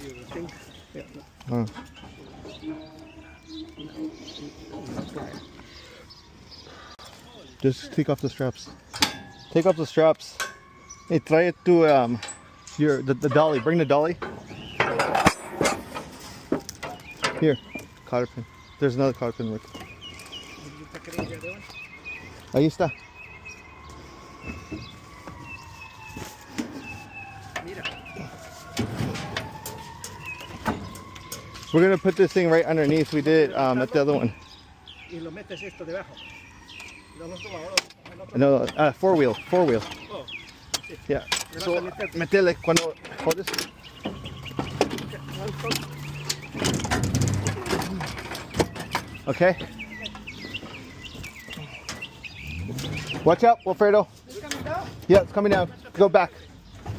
You think? Yeah. Oh. Just take off the straps. Take off the straps. Hey, try it to the dolly. Bring the dolly. Here, cotter pin. There's another cotter pin. Look. Ahí está. We're gonna put this thing right underneath. We did at the other one. Y lo metes esto debajo. No, four wheel. Oh, sí. Yeah. So, metele cuando jodes. Okay. Watch out, Wilfredo. It's coming down. Yeah, it's coming down. Go back.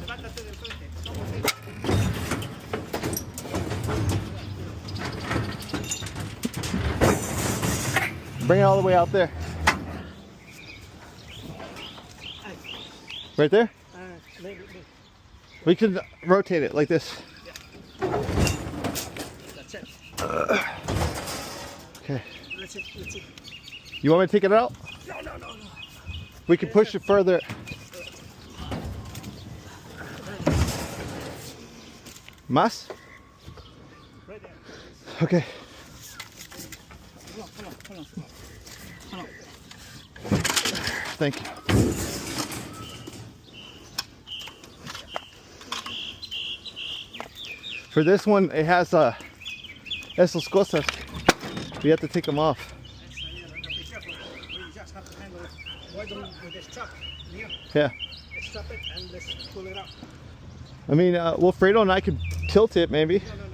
Levántate del frente. Bring it all the way out there. Right there? We can rotate it like this. That's it. Okay. That's it. You want me to take it out? No. We can push it further. Más? Right there. Okay. Hold on. Thank you. For this one, it has esas cosas. We have to take them off. Be careful. We just have to handle it. Why don't we just strap here? Yeah. Strap it and let's pull it up. I mean, Wilfredo and I could tilt it maybe. No.